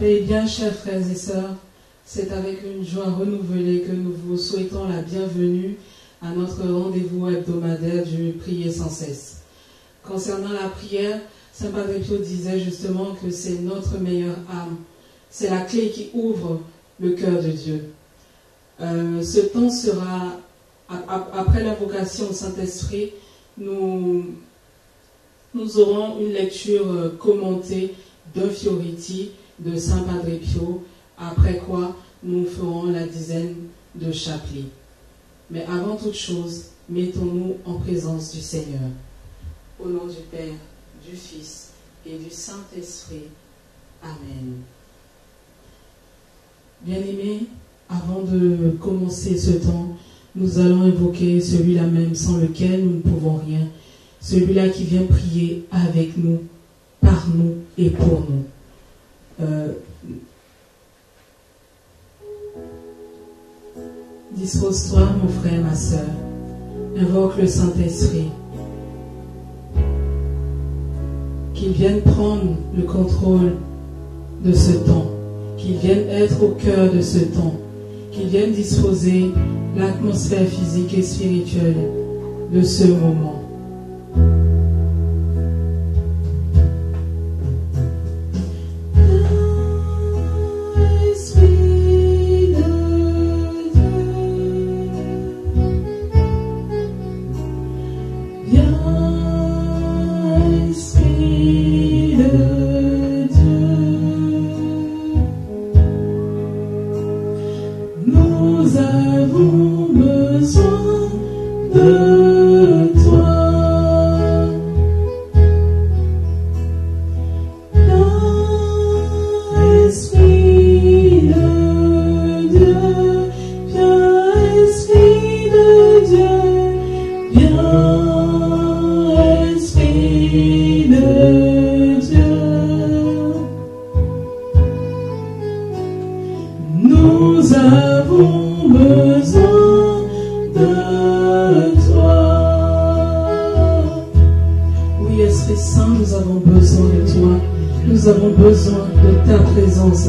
Eh bien, chers frères et sœurs, c'est avec une joie renouvelée que nous vous souhaitons la bienvenue à notre rendez-vous hebdomadaire du Prier sans cesse. Concernant la prière, Saint Padre Pio disait justement que c'est notre meilleure âme. C'est la clé qui ouvre le cœur de Dieu. Ce temps sera, après l'invocation au Saint-Esprit, nous aurons une lecture commentée d'un Fioriti de Saint Padre Pio, après quoi nous ferons la dizaine de chapelets. Mais avant toute chose, mettons-nous en présence du Seigneur. Au nom du Père, du Fils et du Saint-Esprit. Amen. Bien-aimés, avant de commencer ce temps, nous allons invoquer celui-là même sans lequel nous ne pouvons rien, celui-là qui vient prier avec nous, par nous et pour nous. Dispose-toi, mon frère, ma sœur, invoque le Saint-Esprit, qu'il vienne prendre le contrôle de ce temps, qu'il vienne être au cœur de ce temps, qu'il vienne disposer l'atmosphère physique et spirituelle de ce moment.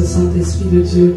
Saint-Esprit de Dieu,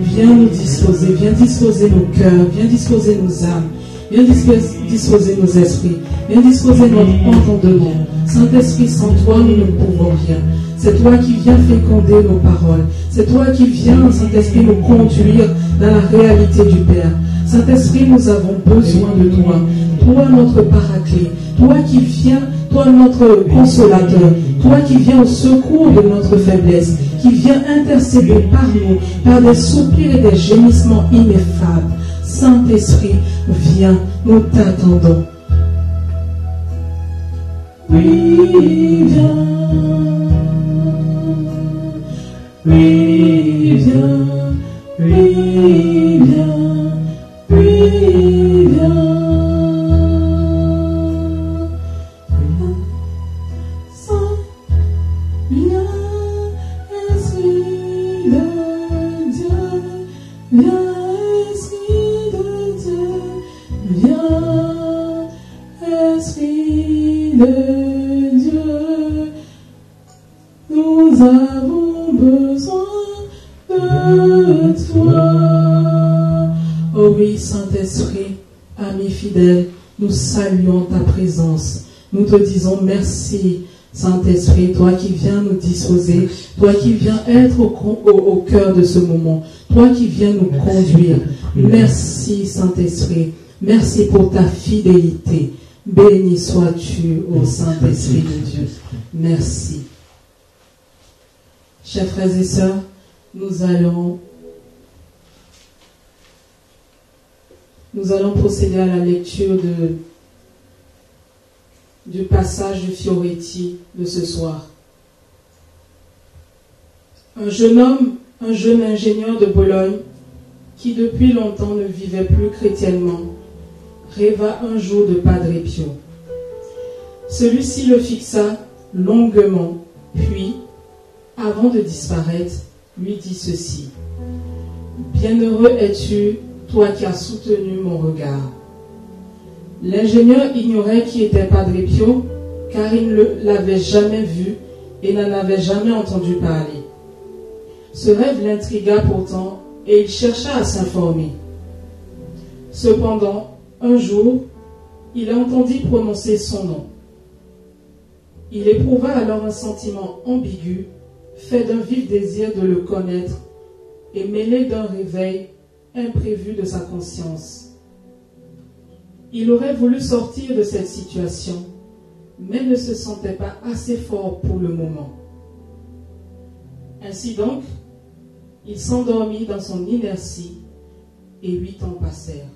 viens nous disposer, viens disposer nos cœurs, viens disposer nos âmes, viens disposer nos esprits, viens disposer notre entendement. Saint-Esprit, sans toi, nous ne pouvons rien. C'est toi qui viens féconder nos paroles. C'est toi qui viens, Saint-Esprit, nous conduire dans la réalité du Père. Saint-Esprit, nous avons besoin de toi. Toi, notre paraclet. Toi qui viens, toi, notre consolateur. Toi qui viens au secours de notre faiblesse. Qui vient intercéder par nous, par des soupirs et des gémissements ineffables. Saint-Esprit, viens, nous t'attendons. Oui, viens. Oui, viens. Oui, viens. Oui, viens. Nous saluons ta présence. Nous te disons merci, Saint-Esprit, toi qui viens nous disposer, toi qui viens être au cœur de ce moment, toi qui viens nous conduire. Merci, Saint-Esprit. Merci pour ta fidélité. Béni sois-tu, ô Saint-Esprit de Dieu. Merci. Chers frères et sœurs, nous allons procéder à la lecture du passage du Fioriti de ce soir. Un jeune homme, un jeune ingénieur de Bologne, qui depuis longtemps ne vivait plus chrétiennement, rêva un jour de Padre Pio. Celui-ci le fixa longuement, puis, avant de disparaître, lui dit ceci. « Bienheureux es-tu, toi qui as soutenu mon regard. » L'ingénieur ignorait qui était Padre Pio, car il ne l'avait jamais vu et n'en avait jamais entendu parler. Ce rêve l'intrigua pourtant et il chercha à s'informer. Cependant, un jour, il entendit prononcer son nom. Il éprouva alors un sentiment ambigu, fait d'un vif désir de le connaître et mêlé d'un réveil imprévu de sa conscience. Il aurait voulu sortir de cette situation, mais ne se sentait pas assez fort pour le moment. Ainsi donc, il s'endormit dans son inertie et 8 ans passèrent.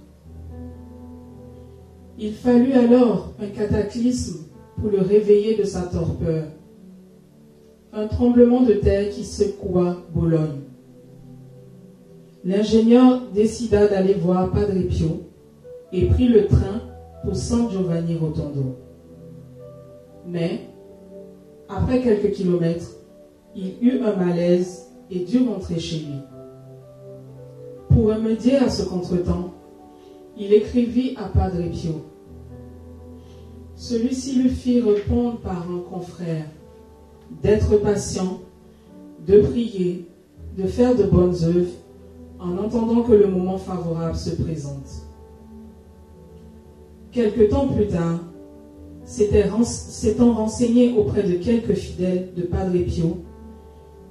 Il fallut alors un cataclysme pour le réveiller de sa torpeur. Un tremblement de terre qui secoua Bologne. L'ingénieur décida d'aller voir Padre Pio et prit le train pour San Giovanni Rotondo. Mais, après quelques kilomètres, il eut un malaise et dut rentrer chez lui. Pour remédier à ce contretemps, il écrivit à Padre Pio. Celui-ci lui fit répondre par un confrère d'être patient, de prier, de faire de bonnes œuvres, en entendant que le moment favorable se présente. Quelque temps plus tard, s'étant renseigné auprès de quelques fidèles de Padre Pio,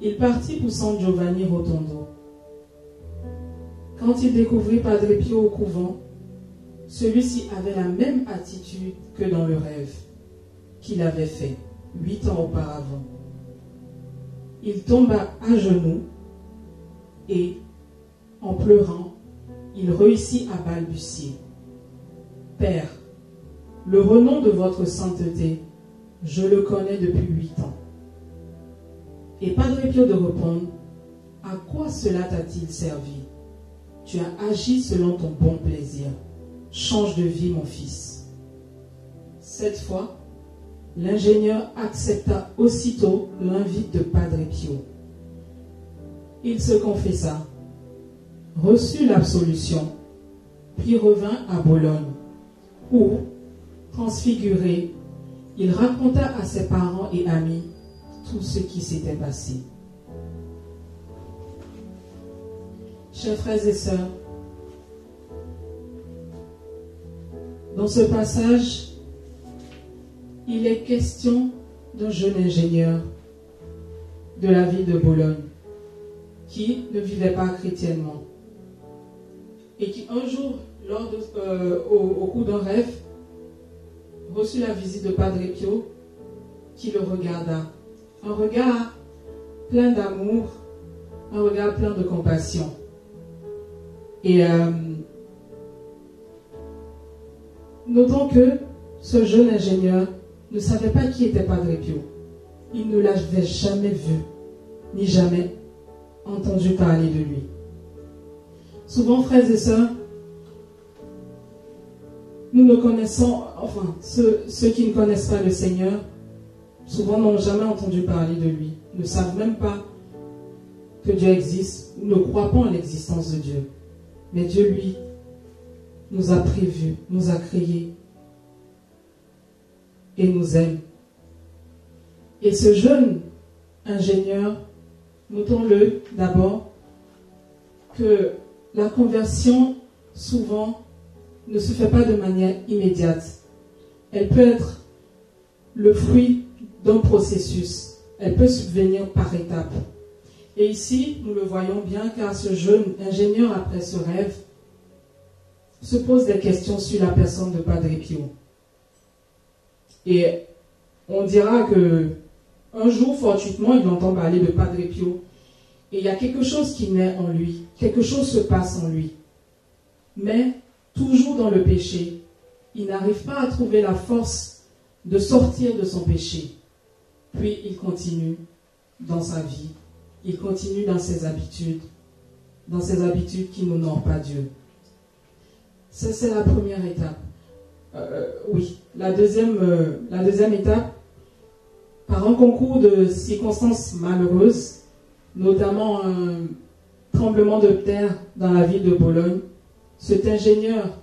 il partit pour San Giovanni Rotondo. Quand il découvrit Padre Pio au couvent, celui-ci avait la même attitude que dans le rêve qu'il avait fait 8 ans auparavant. Il tomba à genoux et, en pleurant, il réussit à balbutier. « Père, le renom de votre sainteté, je le connais depuis 8 ans. » Et Padre Pio de répondre, « À quoi cela t'a-t-il servi? Tu as agi selon ton bon plaisir. Change de vie, mon fils. » Cette fois, l'ingénieur accepta aussitôt l'invite de Padre Pio. Il se confessa, reçut l'absolution, puis revint à Bologne, où, transfiguré, il raconta à ses parents et amis tout ce qui s'était passé. Chers frères et sœurs, dans ce passage, il est question d'un jeune ingénieur de la ville de Bologne qui ne vivait pas chrétiennement et qui un jour, au cours d'un rêve, reçut la visite de Padre Pio qui le regarda. Un regard plein d'amour, un regard plein de compassion. Et notons que ce jeune ingénieur ne savait pas qui était Padre Pio. Il ne l'avait jamais vu, ni jamais entendu parler de lui. Souvent, frères et sœurs, nous ne connaissons, enfin, ceux qui ne connaissent pas le Seigneur, souvent n'ont jamais entendu parler de lui, ne savent même pas que Dieu existe, ou ne croient pas en l'existence de Dieu. Mais Dieu, lui, nous a prévus, nous a créés et nous aime. Et ce jeune ingénieur, notons-le d'abord, que la conversion, souvent, ne se fait pas de manière immédiate. Elle peut être le fruit d'un processus. Elle peut subvenir par étapes. Et ici, nous le voyons bien, car ce jeune ingénieur, après ce rêve, se pose des questions sur la personne de Padre Pio. Et on dira que un jour, fortuitement, il entend parler de Padre Pio. Et il y a quelque chose qui naît en lui. Quelque chose se passe en lui. Mais, toujours dans le péché, il n'arrive pas à trouver la force de sortir de son péché. Puis, il continue dans sa vie. Il continue dans ses habitudes qui n'honorent pas Dieu. Ça, c'est la première étape. La deuxième étape, par un concours de circonstances malheureuses, notamment un tremblement de terre dans la ville de Bologne, cet ingénieur,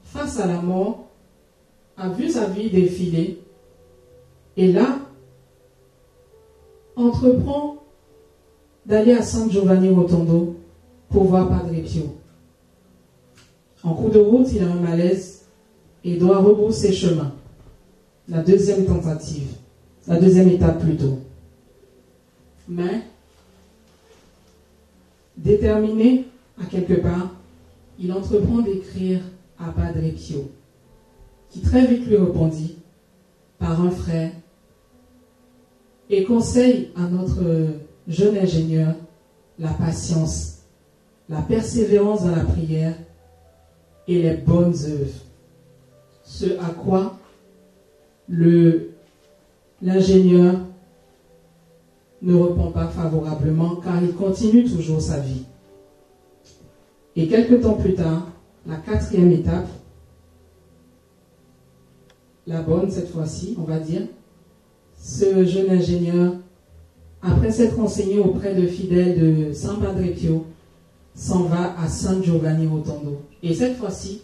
face à la mort, a vu sa vie défiler et là, entreprend d'aller à San Giovanni Rotondo pour voir Padre Pio. En cours de route, il a un malaise et doit rebrousser chemin. La deuxième tentative, la deuxième étape plutôt. Mais, déterminé à quelque part, il entreprend d'écrire à Padre Pio, qui très vite lui répondit par un frère et conseille à notre jeune ingénieur la patience, la persévérance dans la prière et les bonnes œuvres. Ce à quoi l'ingénieur ne répond pas favorablement car il continue toujours sa vie. Et quelque temps plus tard, la quatrième étape, la bonne cette fois-ci, on va dire, ce jeune ingénieur, après s'être renseigné auprès de fidèles de San Padre Pio, s'en va à San Giovanni Rotondo. Et cette fois-ci,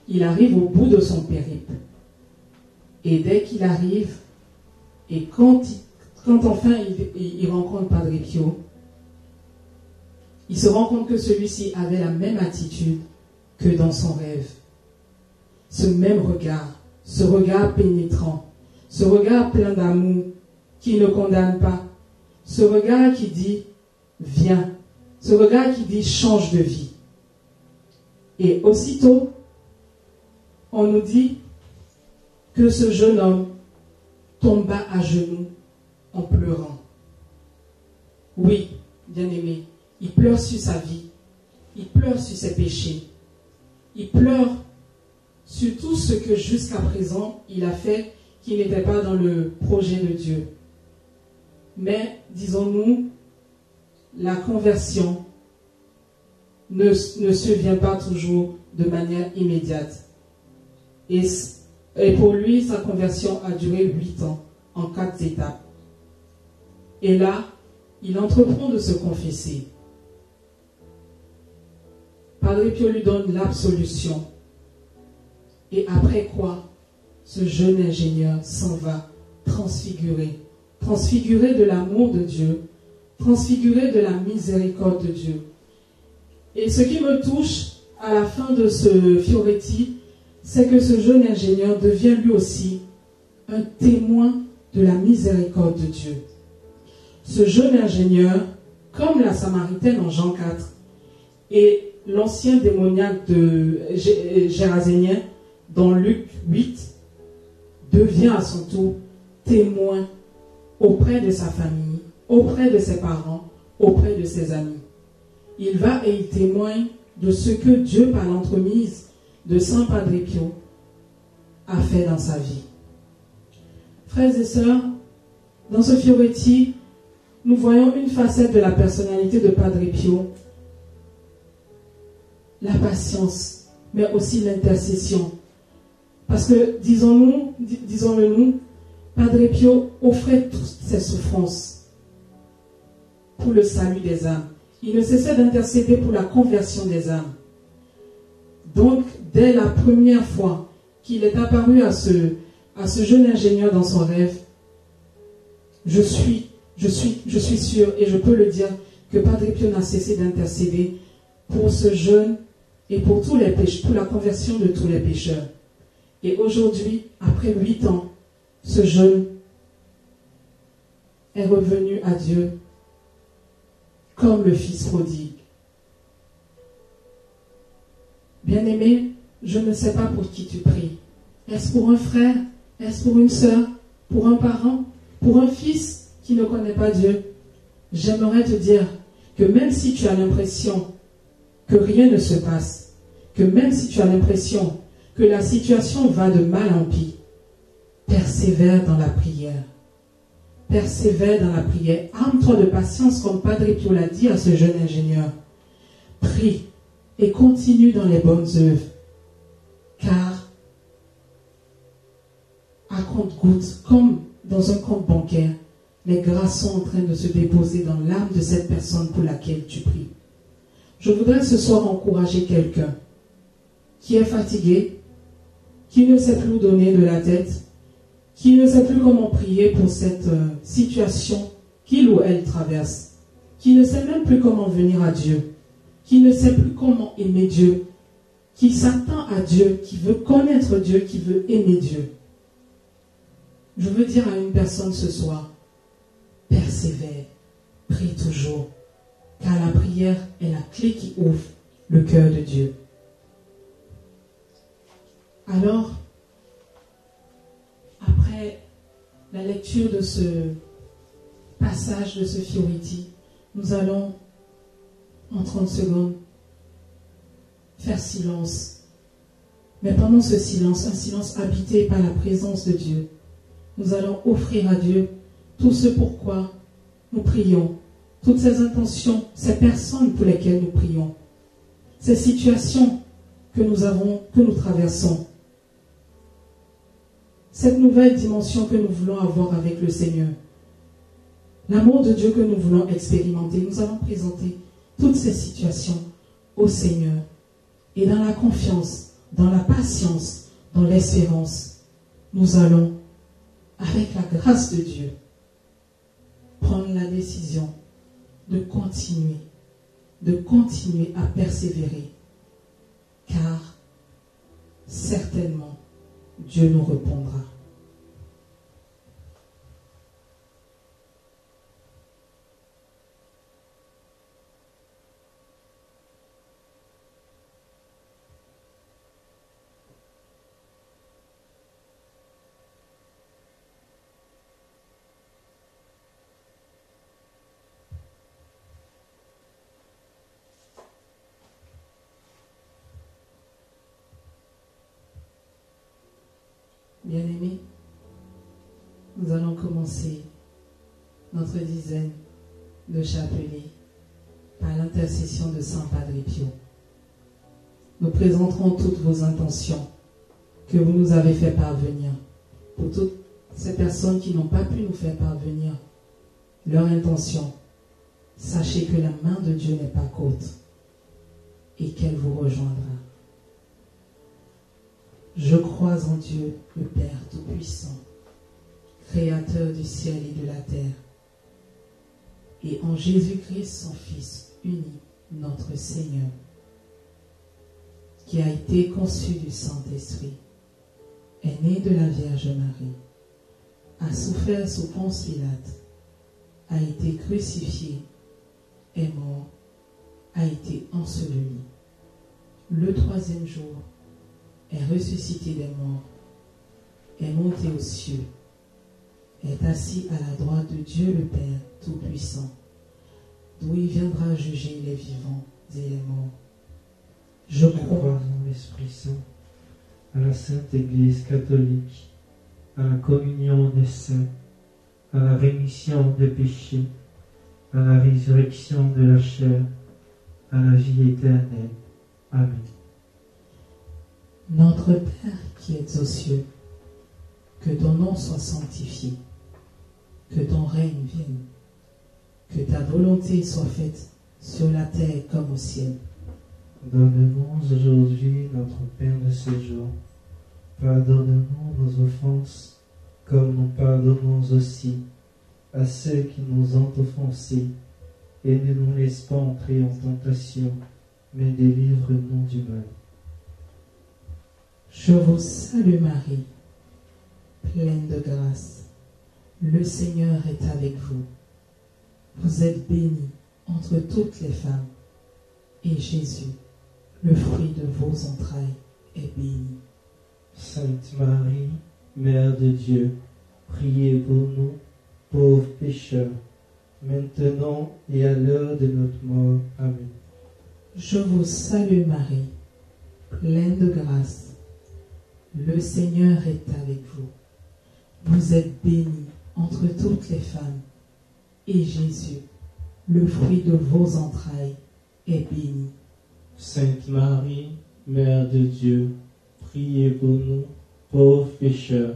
il arrive au bout de son périple. Et dès qu'il arrive, et quand enfin il rencontre Padre Pio, il se rend compte que celui-ci avait la même attitude que dans son rêve. Ce même regard, ce regard pénétrant, ce regard plein d'amour qui ne condamne pas, ce regard qui dit « viens », ce regard qui dit « change de vie ». Et aussitôt, on nous dit que ce jeune homme tomba à genoux en pleurant. Oui, bien-aimé, il pleure sur sa vie, il pleure sur ses péchés, il pleure sur tout ce que jusqu'à présent il a fait qui n'était pas dans le projet de Dieu. Mais, disons-nous, la conversion ne se vient pas toujours de manière immédiate. Et pour lui, sa conversion a duré 8 ans, en 4 étapes. Et là, il entreprend de se confesser. Padre Pio lui donne l'absolution. Et après quoi, ce jeune ingénieur s'en va transfiguré. Transfiguré de l'amour de Dieu, transfiguré de la miséricorde de Dieu. Et ce qui me touche à la fin de ce Fioretti, c'est que ce jeune ingénieur devient lui aussi un témoin de la miséricorde de Dieu. Ce jeune ingénieur, comme la Samaritaine en Jean 4 et l'ancien démoniaque de Gérasénien dans Luc 8, devient à son tour témoin auprès de sa famille, auprès de ses parents, auprès de ses amis. Il va et il témoigne de ce que Dieu, par l'entremise de Saint Padre Pio, a fait dans sa vie. Frères et sœurs, dans ce Fioretti, nous voyons une facette de la personnalité de Padre Pio, la patience, mais aussi l'intercession. Parce que, disons-le nous, Padre Pio offrait toutes ses souffrances pour le salut des âmes. Il ne cessait d'intercéder pour la conversion des âmes. Donc, dès la première fois qu'il est apparu à ce jeune ingénieur dans son rêve, je suis sûr, et je peux le dire, que Padre Pio n'a cessé d'intercéder pour ce jeune et pour tous les pécheurs, pour la conversion de tous les pécheurs. Et aujourd'hui, après 8 ans, ce jeune est revenu à Dieu comme le fils prodigue. Bien-aimé, je ne sais pas pour qui tu pries. Est-ce pour un frère? Est-ce pour une sœur? Pour un parent? Pour un fils qui ne connaît pas Dieu? J'aimerais te dire que même si tu as l'impression que rien ne se passe, que même si tu as l'impression que la situation va de mal en pis, persévère dans la prière. Persévère dans la prière. Arme-toi de patience comme Padre Pio l'a dit à ce jeune ingénieur. Prie et continue dans les bonnes œuvres. Car à compte-gouttes, comme dans un compte bancaire, les grâces sont en train de se déposer dans l'âme de cette personne pour laquelle tu pries. Je voudrais ce soir encourager quelqu'un qui est fatigué, qui ne sait plus où donner de la tête, qui ne sait plus comment prier pour cette situation qu'il ou elle traverse, qui ne sait même plus comment venir à Dieu, qui ne sait plus comment aimer Dieu, qui s'attend à Dieu, qui veut connaître Dieu, qui veut aimer Dieu. Je veux dire à une personne ce soir, persévère, prie toujours, car la prière est la clé qui ouvre le cœur de Dieu. Alors, après la lecture de ce passage de ce Fioriti, nous allons, en 30 secondes, faire silence. Mais pendant ce silence, un silence habité par la présence de Dieu, nous allons offrir à Dieu tout ce pourquoi nous prions, toutes ces intentions, ces personnes pour lesquelles nous prions, ces situations que nous traversons, cette nouvelle dimension que nous voulons avoir avec le Seigneur, l'amour de Dieu que nous voulons expérimenter. Nous allons présenter toutes ces situations au Seigneur. Et dans la confiance, dans la patience, dans l'espérance, nous allons, avec la grâce de Dieu, prendre la décision de continuer à persévérer, car certainement Dieu nous répondra. Bien-aimés, nous allons commencer notre dizaine de chapelets par l'intercession de Saint Padre Pio. Nous présenterons toutes vos intentions que vous nous avez fait parvenir. Pour toutes ces personnes qui n'ont pas pu nous faire parvenir leur intention, sachez que la main de Dieu n'est pas courte et qu'elle vous rejoindra. Je crois en Dieu, le Père Tout-Puissant, Créateur du ciel et de la terre, et en Jésus-Christ, son Fils unique, notre Seigneur, qui a été conçu du Saint-Esprit, est né de la Vierge Marie, a souffert sous Ponce Pilate, a été crucifié, est mort, a été enseveli. Le troisième jour, est ressuscité des morts, est monté aux cieux, est assis à la droite de Dieu le Père Tout-Puissant, d'où il viendra juger les vivants et les morts. Je crois en l'Esprit Saint, à la Sainte Église catholique, à la communion des saints, à la rémission des péchés, à la résurrection de la chair, à la vie éternelle. Amen. Notre Père qui es aux cieux, que ton nom soit sanctifié, que ton règne vienne, que ta volonté soit faite sur la terre comme au ciel. Donne-nous aujourd'hui notre pain de ce jour. Pardonne-nous nos offenses, comme nous pardonnons aussi à ceux qui nous ont offensés. Et ne nous laisse pas entrer en tentation, mais délivre-nous du mal. Je vous salue Marie, pleine de grâce. Le Seigneur est avec vous. Vous êtes bénie entre toutes les femmes, et Jésus, le fruit de vos entrailles, est béni. Sainte Marie, Mère de Dieu, priez pour nous, pauvres pécheurs, maintenant et à l'heure de notre mort. Amen. Je vous salue Marie, pleine de grâce. Le Seigneur est avec vous. Vous êtes bénie entre toutes les femmes, et Jésus, le fruit de vos entrailles, est béni. Sainte Marie, Mère de Dieu, priez pour nous, pauvres pécheurs,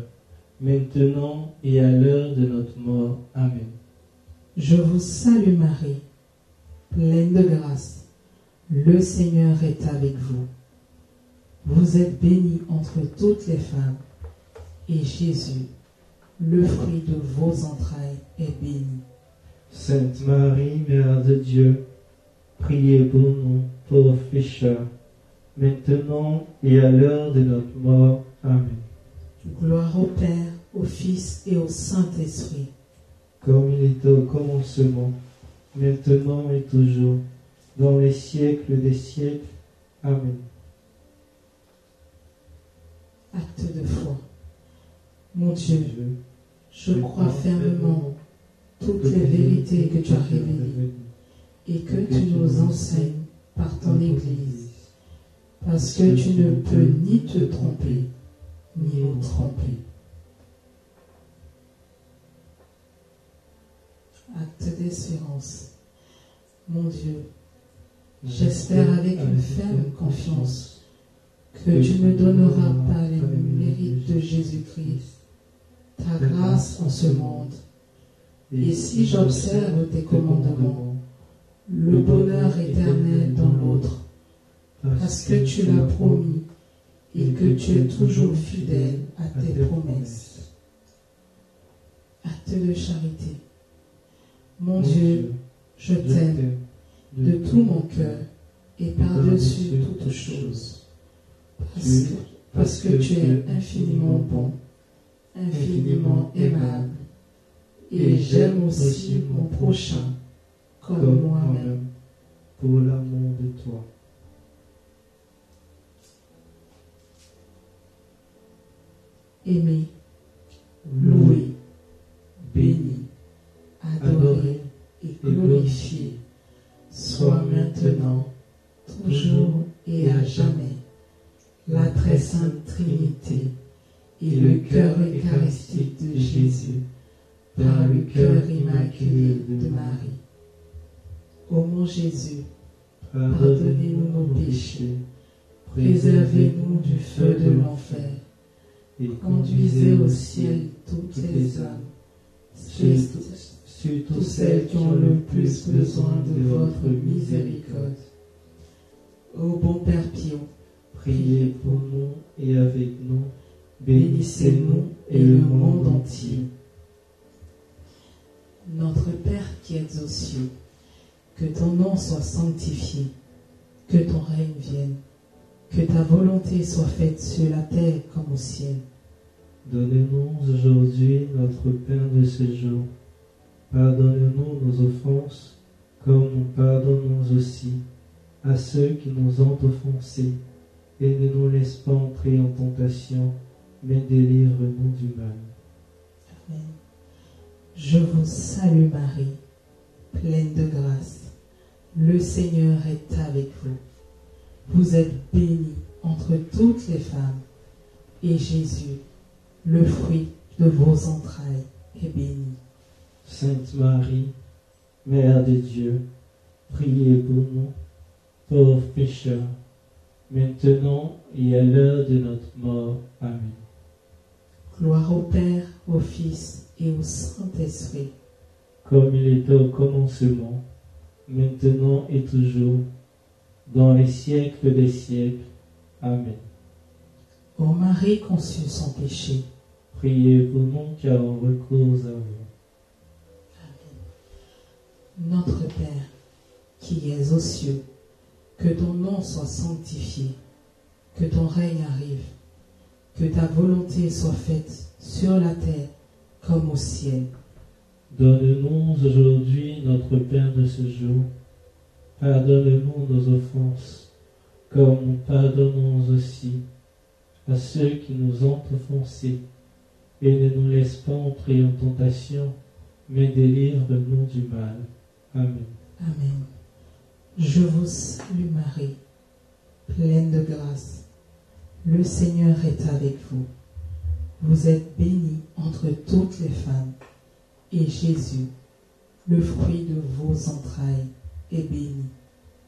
maintenant et à l'heure de notre mort. Amen. Je vous salue Marie, pleine de grâce. Le Seigneur est avec vous. Vous êtes bénie entre toutes les femmes, et Jésus, le fruit de vos entrailles, est béni. Sainte Marie, Mère de Dieu, priez pour nous, pauvres pécheurs, maintenant et à l'heure de notre mort. Amen. Gloire au Père, au Fils et au Saint-Esprit. Comme il était au commencement, maintenant et toujours, dans les siècles des siècles. Amen. Acte de foi. Mon Dieu, je crois fermement toutes les vérités que tu as révélées et que tu nous enseignes par ton Église, parce que tu ne peux ni te tromper, ni nous tromper. Acte d'espérance. Mon Dieu, j'espère avec une ferme confiance que tu me donneras par les mérites de Jésus-Christ ta grâce en ce monde. Et si j'observe tes commandements, le bonheur éternel dans l'autre, parce que tu l'as promis et que tu es toujours fidèle à tes promesses. Acte de charité. Mon Dieu, je t'aime de tout mon cœur et par-dessus toutes choses, parce que tu es infiniment bon, infiniment aimable, et j'aime aussi mon prochain comme moi-même. Pour l'amour de toi. Aimer, louer, béni, adorer et glorifier, soit maintenant, toujours et à jamais, la très sainte Trinité et le cœur eucharistique de Jésus, par le cœur immaculé de Marie. Ô mon Jésus, pardonnez-nous nos péchés, préservez-nous du feu de l'enfer, et conduisez au ciel toutes les âmes, surtout celles qui ont le plus besoin de votre miséricorde. Ô bon Père Pio, priez pour nous et avec nous, bénissez-nous et le monde entier. Notre Père qui es aux cieux, que ton nom soit sanctifié, que ton règne vienne, que ta volonté soit faite sur la terre comme au ciel. Donnez-nous aujourd'hui notre pain de ce jour. Pardonnez-nous nos offenses, comme nous pardonnons aussi à ceux qui nous ont offensés. Et ne nous laisse pas entrer en tentation, mais délivre-nous du mal. Amen. Je vous salue Marie, pleine de grâce. Le Seigneur est avec vous. Vous êtes bénie entre toutes les femmes, et Jésus, le fruit de vos entrailles, est béni. Sainte Marie, Mère de Dieu, priez pour nous, pauvres pécheurs, maintenant et à l'heure de notre mort. Amen. Gloire au Père, au Fils et au Saint-Esprit. Comme il était au commencement, maintenant et toujours, dans les siècles des siècles. Amen. Ô Marie conçue sans péché, priez pour nous qui avons recours à vous. Amen. Notre Père, qui es aux cieux, que ton nom soit sanctifié, que ton règne arrive, que ta volonté soit faite sur la terre comme au ciel. Donne-nous aujourd'hui notre pain de ce jour. Pardonne-nous nos offenses, comme nous pardonnons aussi à ceux qui nous ont offensés. Et ne nous laisse pas entrer en tentation, mais délivre-nous du mal. Amen. Amen. Je vous salue Marie, pleine de grâce. Le Seigneur est avec vous. Vous êtes bénie entre toutes les femmes, et Jésus, le fruit de vos entrailles, est béni.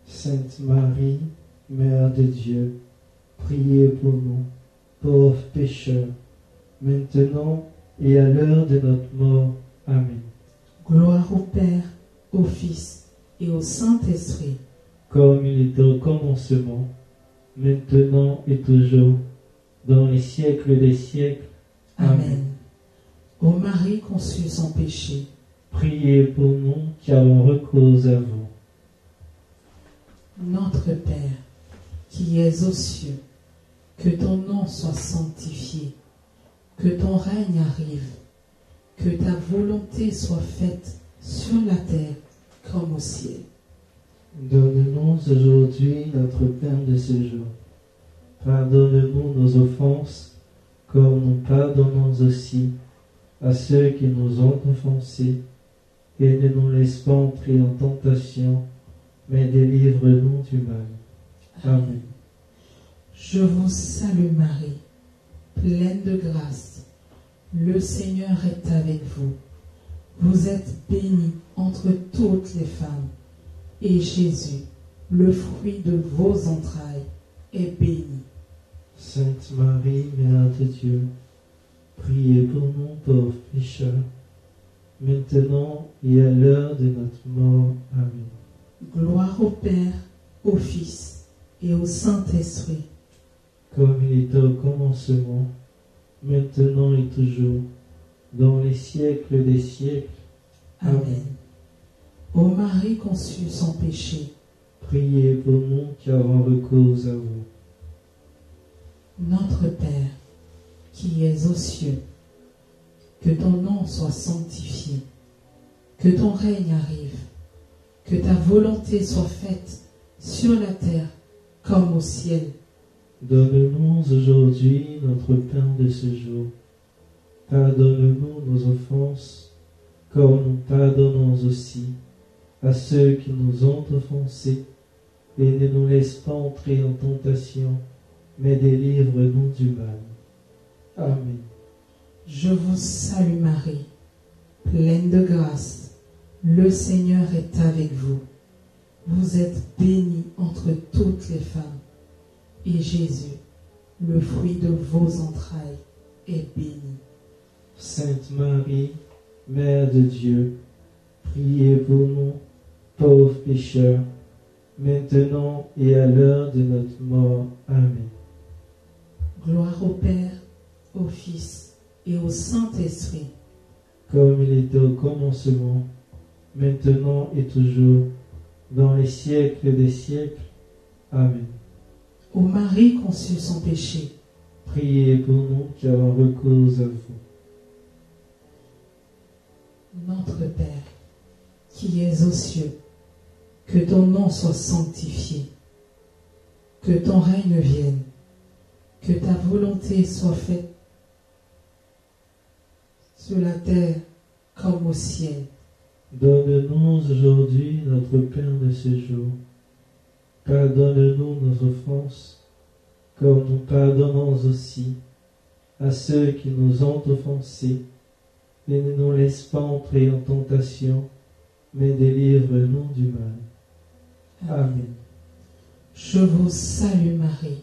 Sainte Marie, Mère de Dieu, priez pour nous, pauvres pécheurs, maintenant et à l'heure de notre mort. Amen. Gloire au Père, au Fils et au Saint-Esprit. Comme il était au commencement, maintenant et toujours, dans les siècles des siècles. Amen. Ô Marie conçue sans péché, Priez pour nous qui avons recours à vous. Notre Père, qui es aux cieux, que ton nom soit sanctifié, que ton règne arrive, que ta volonté soit faite sur la terre comme au ciel. Donne-nous aujourd'hui notre pain de ce jour. Pardonne-nous nos offenses, comme nous pardonnons aussi à ceux qui nous ont offensés, et ne nous laisse pas entrer en tentation, mais délivre-nous du mal. Amen. Je vous salue Marie, pleine de grâce. Le Seigneur est avec vous. Vous êtes bénie entre toutes les femmes, et Jésus, le fruit de vos entrailles, est béni. Sainte Marie, Mère de Dieu, priez pour nous pauvres pécheurs, maintenant et à l'heure de notre mort. Amen. Gloire au Père, au Fils et au Saint-Esprit. Comme il était au commencement, maintenant et toujours, dans les siècles des siècles. Amen. Ô Marie conçue sans péché, priez pour nous qui avons recours à vous. Notre Père, qui es aux cieux, que ton nom soit sanctifié, que ton règne arrive, que ta volonté soit faite sur la terre comme au ciel. Donne-nous aujourd'hui notre pain de ce jour. Pardonne-nous nos offenses, comme nous pardonnons aussi à ceux qui nous ont offensés, et ne nous laisse pas entrer en tentation, mais délivre-nous du mal. Amen. Je vous salue Marie, pleine de grâce. Le Seigneur est avec vous. Vous êtes bénie entre toutes les femmes, et Jésus, le fruit de vos entrailles, est béni. Sainte Marie, Mère de Dieu, priez pour nous, pauvres pécheurs, maintenant et à l'heure de notre mort. Amen. Gloire au Père, au Fils et au Saint-Esprit. Comme il était au commencement, maintenant et toujours, dans les siècles des siècles. Amen. Ô Marie conçue sans péché, priez pour nous qui avons recours à vous. Notre Père, qui es aux cieux, que ton nom soit sanctifié, que ton règne vienne, que ta volonté soit faite sur la terre comme au ciel. Donne-nous aujourd'hui notre pain de ce jour. Pardonne-nous nos offenses, comme nous pardonnons aussi à ceux qui nous ont offensés, et ne nous laisse pas entrer en tentation, mais délivre-nous du mal. Amen. Je vous salue Marie,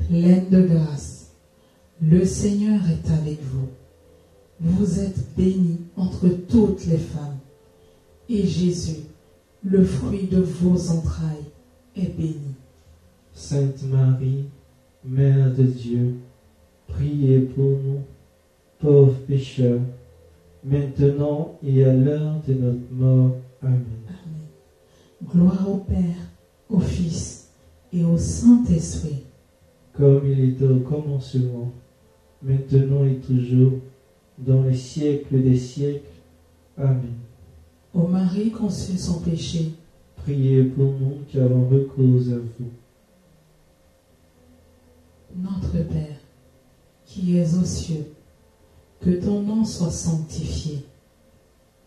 pleine de grâce. Le Seigneur est avec vous. Vous êtes bénie entre toutes les femmes, et Jésus, le fruit de vos entrailles, est béni. Sainte Marie, Mère de Dieu, priez pour nous, pauvres pécheurs, maintenant et à l'heure de notre mort. Amen. Amen. Gloire au Père, au Fils et au Saint-Esprit. Comme il était au commencement, maintenant et toujours, dans les siècles des siècles. Amen. Ô Marie conçue sans péché, priez pour nous qui avons recours à vous. Notre Père, qui es aux cieux, que ton nom soit sanctifié,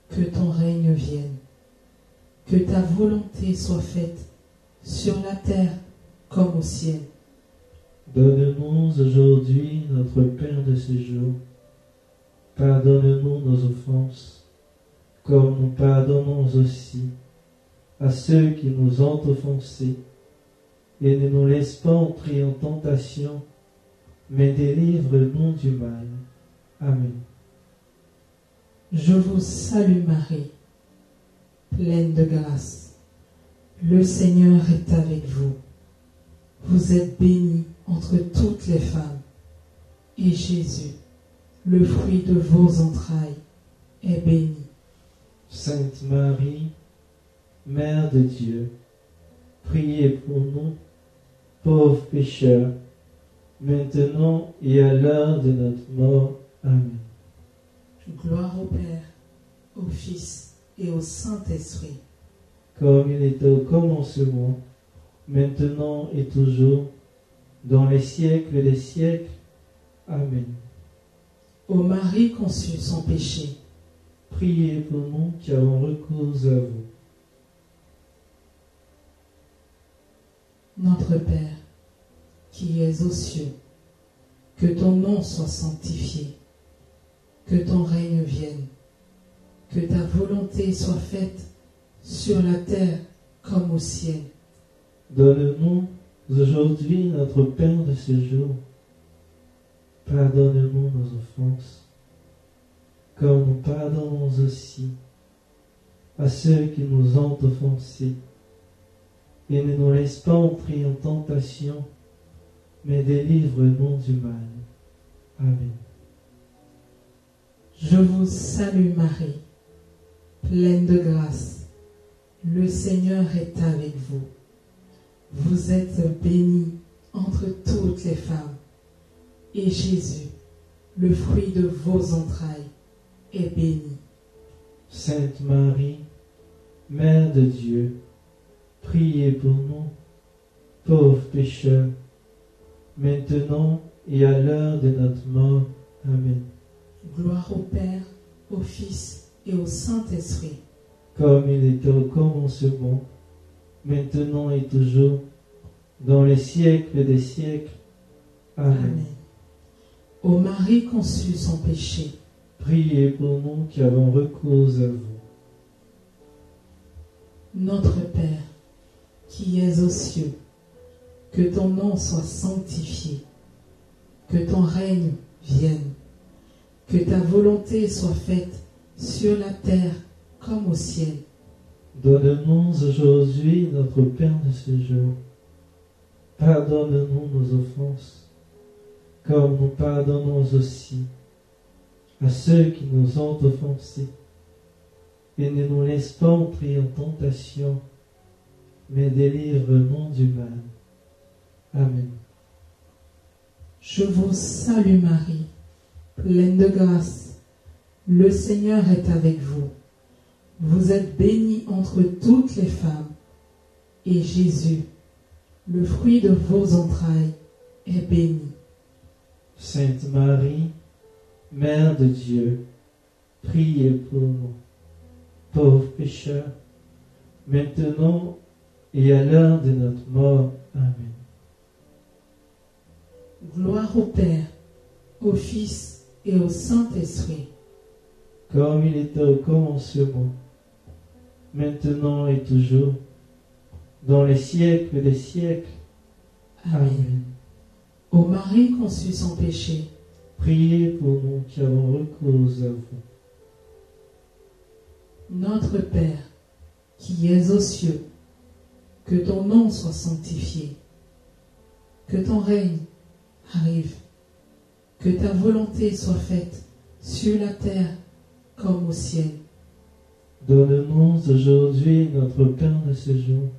que ton règne vienne, que ta volonté soit faite sur la terre comme au ciel. Donne-nous aujourd'hui notre pain de ce jour. Pardonne-nous nos offenses, comme nous pardonnons aussi à ceux qui nous ont offensés, et ne nous laisse pas entrer en tentation, mais délivre-nous du mal. Amen. Je vous salue Marie, pleine de grâce. Le Seigneur est avec vous. Vous êtes bénie entre toutes les femmes, et Jésus, le fruit de vos entrailles, est béni. Sainte Marie, Mère de Dieu, priez pour nous, pauvres pécheurs, maintenant et à l'heure de notre mort. Amen. Gloire au Père, au Fils et au Saint-Esprit. Comme il était au commencement, maintenant et toujours, dans les siècles des siècles. Amen. Ô Marie conçue sans péché, Priez pour nous qui avons recours à vous. Notre Père, qui es aux cieux, que ton nom soit sanctifié, que ton règne vienne, que ta volonté soit faite sur la terre comme au ciel. Donne-nous aujourd'hui notre pain de ce jour. Pardonne-nous nos offenses, comme nous pardonnons aussi à ceux qui nous ont offensés. Et ne nous laisse pas entrer en tentation, mais délivre-nous du mal. Amen. Je vous salue Marie, pleine de grâce. Le Seigneur est avec vous. Vous êtes bénie entre toutes les femmes, et Jésus, le fruit de vos entrailles, est béni. Sainte Marie, Mère de Dieu, priez pour nous, pauvres pécheurs, maintenant et à l'heure de notre mort. Amen. Gloire au Père, au Fils et au Saint-Esprit. Comme il était au commencement, maintenant et toujours, dans les siècles des siècles. Amen. Amen. Ô Marie conçue sans péché, Priez pour nous qui avons recours à vous. Notre Père, qui es aux cieux, que ton nom soit sanctifié, que ton règne vienne, que ta volonté soit faite sur la terre comme au ciel. Donne-nous aujourd'hui notre pain de ce jour. Pardonne-nous nos offenses, comme nous pardonnons aussi à ceux qui nous ont offensés. Et ne nous laisse pas entrer en tentation, mais délivre-nous du mal. Amen. Je vous salue Marie, pleine de grâce. Le Seigneur est avec vous. Vous êtes bénie entre toutes les femmes, et Jésus, le fruit de vos entrailles, est béni. Sainte Marie, Mère de Dieu, priez pour nous, pauvres pécheurs, maintenant et à l'heure de notre mort. Amen. Gloire au Père, au Fils et au Saint-Esprit. Comme il était au commencement, maintenant et toujours, dans les siècles des siècles. Amen. Ô Marie conçue sans péché, Priez pour nous qui avons recours à vous. Notre Père, qui es aux cieux, que ton nom soit sanctifié, que ton règne arrive, que ta volonté soit faite sur la terre comme au ciel. Donne-nous aujourd'hui notre pain de ce jour.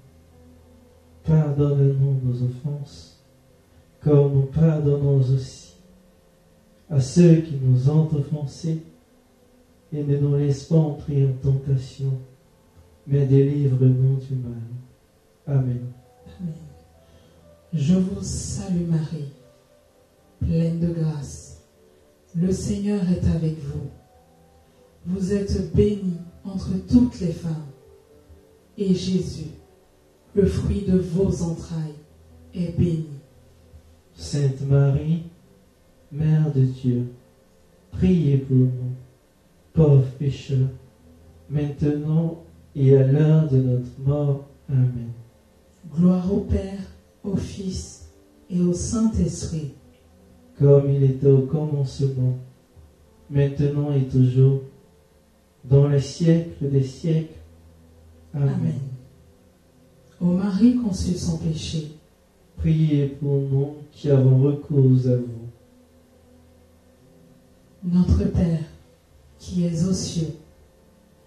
Pardonne-nous nos offenses, comme nous pardonnons aussi à ceux qui nous ont offensés, et ne nous laisse pas entrer en tentation, mais délivre-nous du mal. Amen. Amen. Je vous salue Marie, pleine de grâce. Le Seigneur est avec vous. Vous êtes bénie entre toutes les femmes, et Jésus, le fruit de vos entrailles, est béni. Sainte Marie, Mère de Dieu, priez pour nous, pauvres pécheurs, maintenant et à l'heure de notre mort. Amen. Gloire au Père, au Fils et au Saint-Esprit. Comme il était au commencement, maintenant et toujours, dans les siècles des siècles. Amen. Amen. Ô Marie conçue sans péché, Priez pour nous qui avons recours à vous. Notre Père, qui es aux cieux,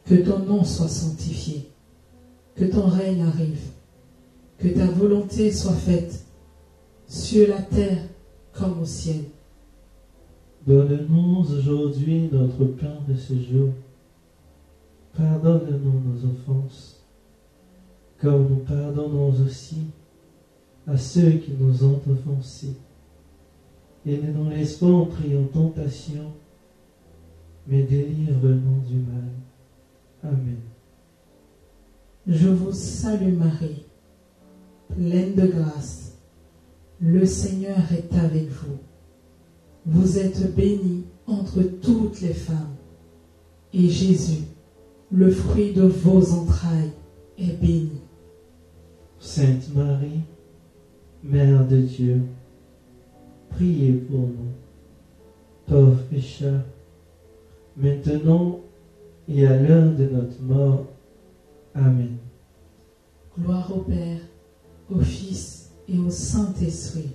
Que ton nom soit sanctifié, que ton règne arrive, que ta volonté soit faite sur la terre comme au ciel. Donne-nous aujourd'hui notre pain de ce jour. Pardonne-nous nos offenses, comme nous pardonnons aussi à ceux qui nous ont offensés. Et ne nous laisse pas entrer en tentation, mais délivre-nous du mal. Amen. Je vous salue Marie, pleine de grâce. Le Seigneur est avec vous. Vous êtes bénie entre toutes les femmes. Et Jésus, le fruit de vos entrailles, est béni. Sainte Marie, Mère de Dieu, priez pour nous, pauvres pécheurs, maintenant et à l'heure de notre mort. Amen. Gloire au Père, au Fils et au Saint-Esprit.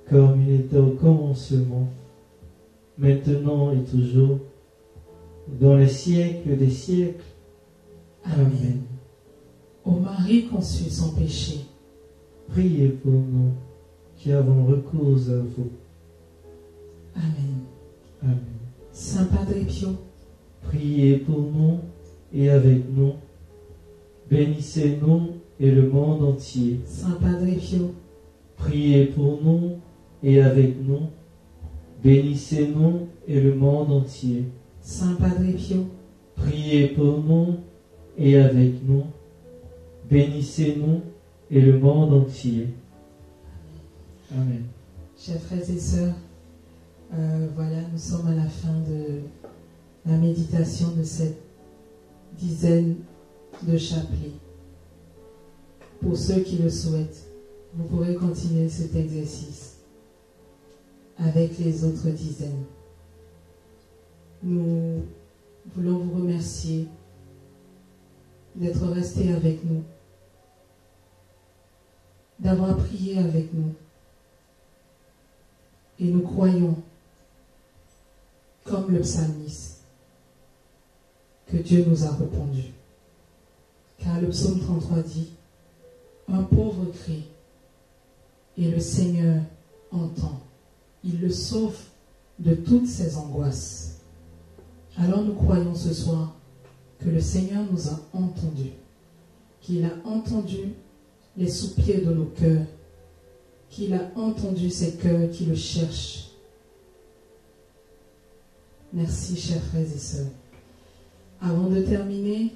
Comme il était au commencement, maintenant et toujours, dans les siècles des siècles. Amen. Ô Marie conçue sans péché, Priez pour nous qui avons recours à vous. Amen. Amen. Saint Padre Pio, Priez pour nous et avec nous. Bénissez-nous et le monde entier. Saint Padre Pio, Priez pour nous et avec nous. Bénissez-nous et le monde entier. Saint Padre Pio, Priez pour nous et avec nous. Bénissez-nous et le monde entier. Amen. chers frères et sœurs, voilà, nous sommes à la fin de la méditation de cette dizaine de chapelets. Pour ceux qui le souhaitent, vous pourrez continuer cet exercice avec les autres dizaines. Nous voulons vous remercier d'être restés avec nous, d'avoir prié avec nous. Et nous croyons, comme le psalmiste, que Dieu nous a répondu. Car le psaume 33 dit, « Un pauvre crie, et le Seigneur entend. Il le sauve de toutes ses angoisses. » Alors nous croyons ce soir que le Seigneur nous a entendus, qu'il a entendu les soupirs de nos cœurs, qu'il a entendu ces cœurs qui le cherchent. Merci, chers frères et sœurs. Avant de terminer,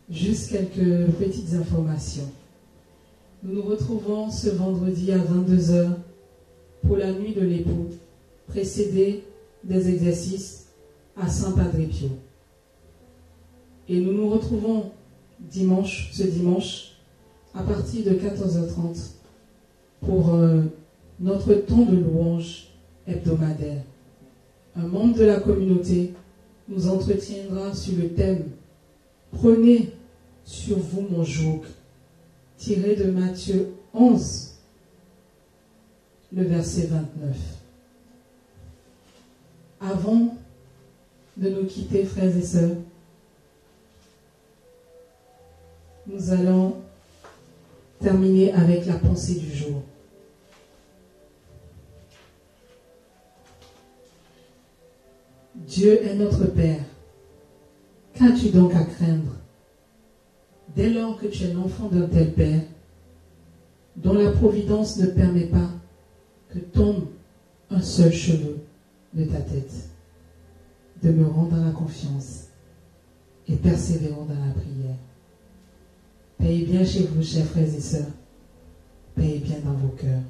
juste quelques petites informations. Nous nous retrouvons ce vendredi à 22h pour la nuit de l'époux, précédée des exercices à Saint Padre Pio. Et nous nous retrouvons ce dimanche, à partir de 14h30 pour notre temps de louange hebdomadaire. Un membre de la communauté nous entretiendra sur le thème « Prenez sur vous mon joug » tiré de Matthieu 11, le verset 29. Avant de nous quitter, frères et sœurs, nous allons terminer avec la pensée du jour. Dieu est notre Père. Qu'as-tu donc à craindre? Dès lors que tu es l'enfant d'un tel Père, dont la providence ne permet pas que tombe un seul cheveu de ta tête, demeurons dans la confiance et persévérons dans la prière. Paix bien chez vous, chers frères et sœurs. Paix bien dans vos cœurs.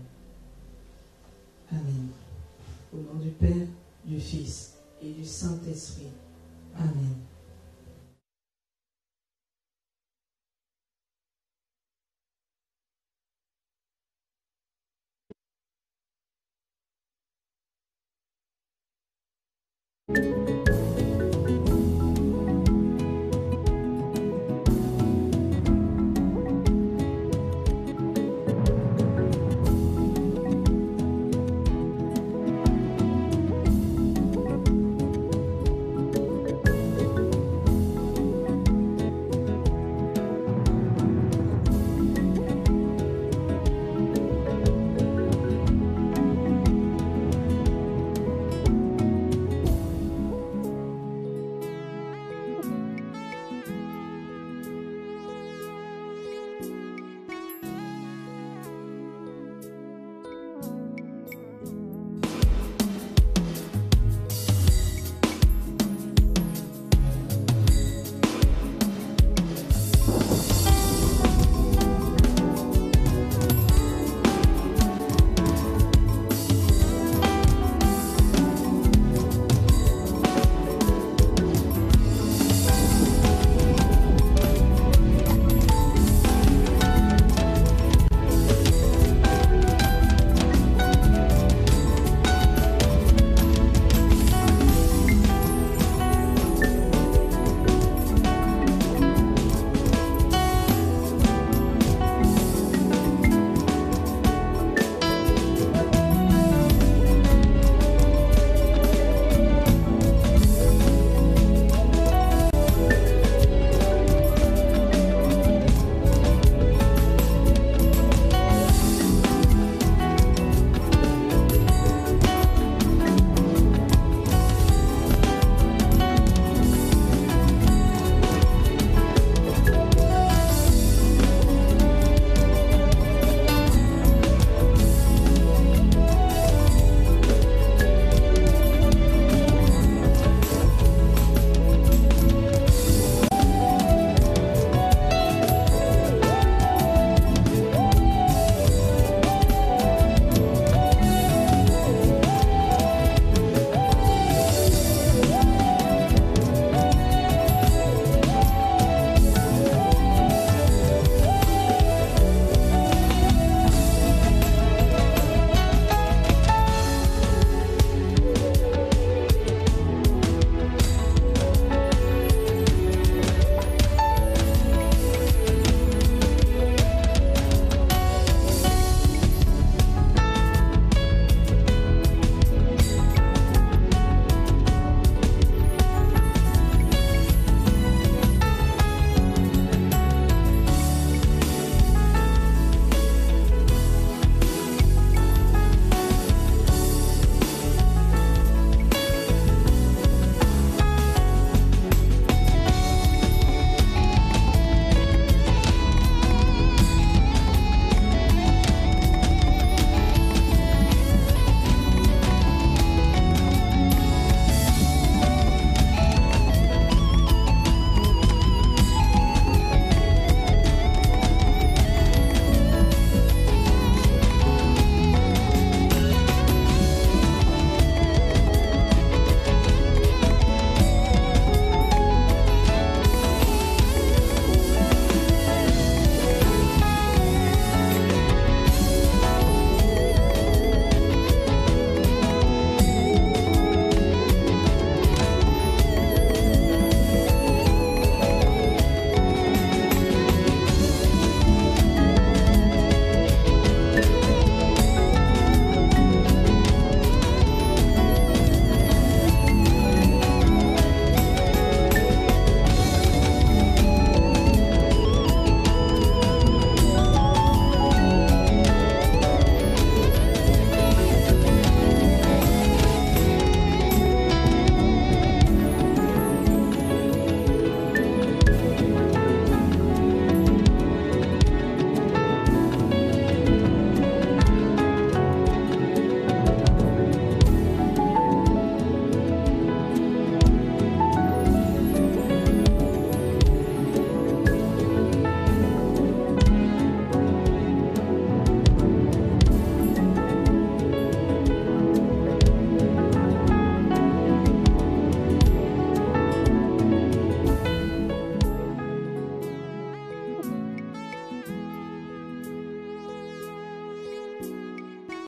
Amen. Au nom du Père, du Fils et du Saint-Esprit. Amen.